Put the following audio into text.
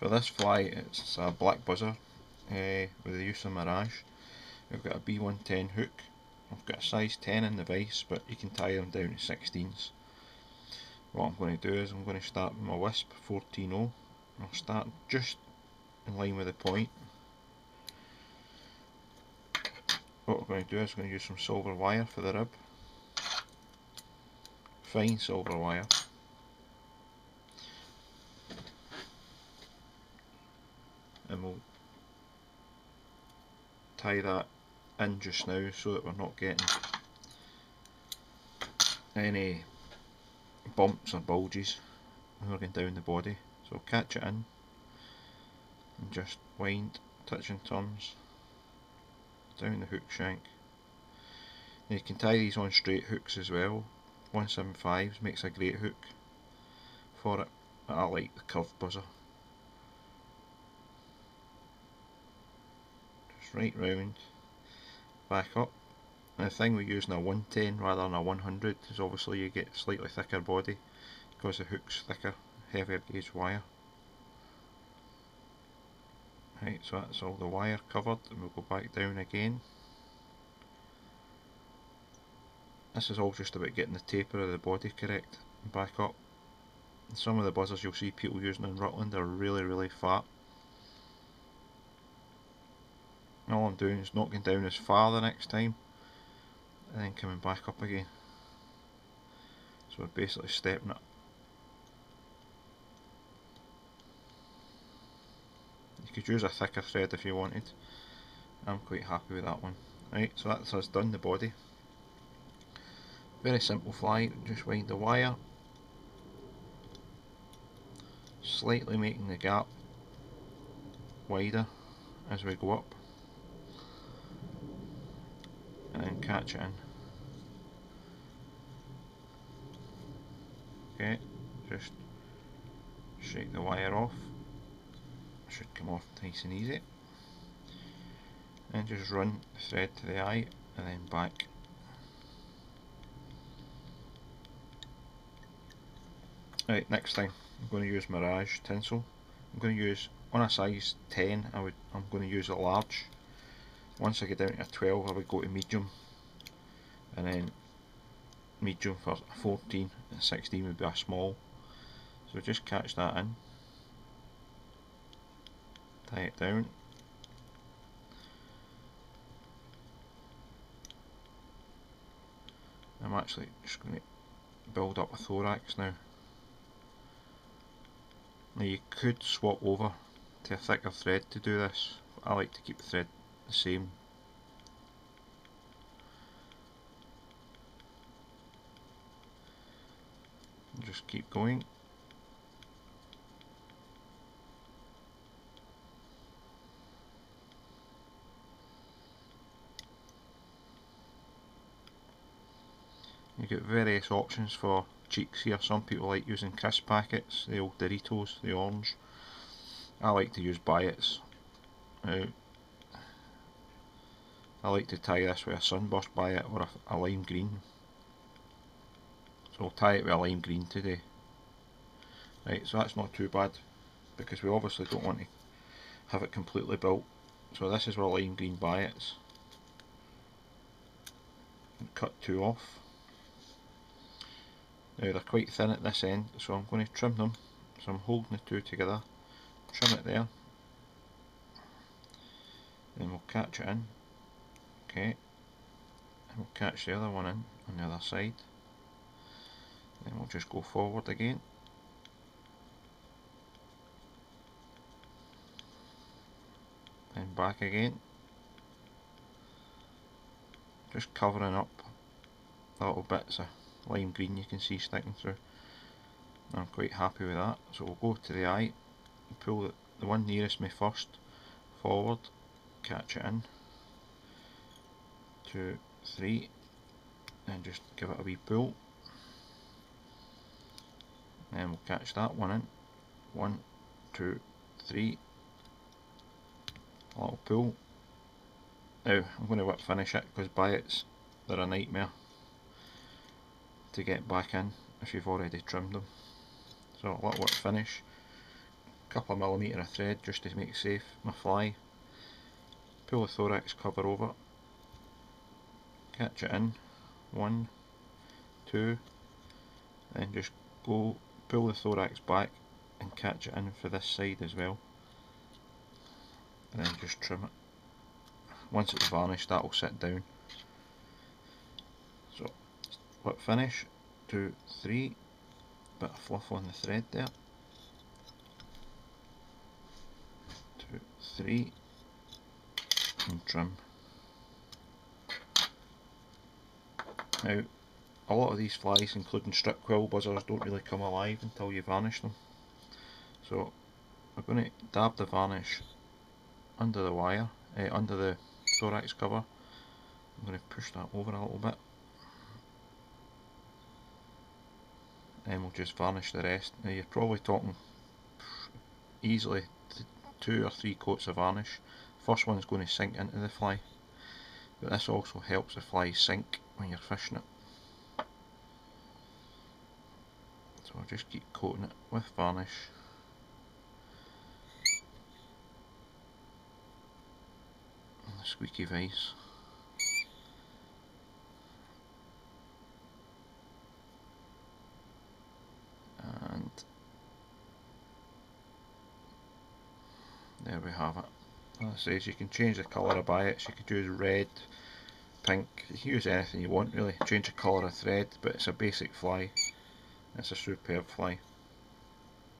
For this fly, it's a black buzzer with the use of Mirage. We've got a B110 hook. I've got a size 10 in the vise, but you can tie them down to 16s. What I'm going to do is I'm going to start with my Wisp 14.0. I'll start just in line with the point. What we're going to do is we're going to use some silver wire for the rib. Fine silver wire. And we'll tie that in just now so that we're not getting any bumps or bulges when we're going down the body. So we'll catch it in and just wind, touching turns down the hook shank. Now you can tie these on straight hooks as well. 175s makes a great hook for it, but I like the curved buzzer. Just right round, back up. And the thing with using a 110 rather than a 100 is obviously you get slightly thicker body because the hook's thicker, heavier gauge wire. Right, so that's all the wire covered, and we'll go back down again. This is all just about getting the taper of the body correct and back up. And some of the buzzers you'll see people using in Rutland are really fat. And all I'm doing is knocking down as far the next time and then coming back up again. So we're basically stepping it. You could use a thicker thread if you wanted. I'm quite happy with that one. Right, so that's us done the body. Very simple fly, just wind the wire, slightly making the gap wider as we go up, and then catch it in. Okay, just shake the wire off, should come off nice and easy, and just run the thread to the eye and then back. Right, next thing I'm going to use Mirage Tinsel. I'm going to use, on a size 10 I'm going to use a large. Once I get down to a 12 I would go to medium, and then medium for a 14 and 16 would be a small. So just catch that in, tie it down, I'm actually just going to build up a thorax now. Now you could swap over to a thicker thread to do this. I like to keep the thread the same. And just keep going. You get various options for cheeks here. Some people like using crisp packets, the old Doritos, the orange. I like to use Biots. I like to tie this with a Sunburst Biot or a lime green. So I'll tie it with a lime green today. Right, so that's not too bad because we obviously don't want to have it completely built. So this is our lime green Biots. Cut two off. Now they're quite thin at this end, so I'm going to trim them. So I'm holding the two together, trim it there, then we'll catch it in, okay, and we'll catch the other one in on the other side, then we'll just go forward again, and back again, just covering up the little bits of lime green you can see sticking through. I'm quite happy with that. So we'll go to the eye, pull the one nearest me first forward, catch it in, 2, 3, and just give it a wee pull, and we'll catch that one in, 1, 2, 3, a little pull. Now I'm going to whip finish it because Biots, they're a nightmare to get back in if you've already trimmed them. So a little whip finish, couple of millimetre of thread just to make safe my fly. Pull the thorax cover over, catch it in, 1, 2, then just go pull the thorax back and catch it in for this side as well, and then just trim it. Once it's varnished, that will sit down. So split finish, 2, 3, bit of fluff on the thread there, 2, 3, and trim. Now, a lot of these flies, including strip quill buzzers, don't really come alive until you varnish them. So we're going to dab the varnish under the wire, under the thorax cover. I'm going to push that over a little bit, and we'll just varnish the rest. Now you're probably talking easily 2 or 3 coats of varnish. First one's going to sink into the fly, but this also helps the fly sink when you're fishing it. So I'll just keep coating it with varnish. And the squeaky vise. And there we have it. As I says, you can change the colour of biots. You could use red, pink, you can use anything you want really. Change the colour of thread, but it's a basic fly. It's a superb fly.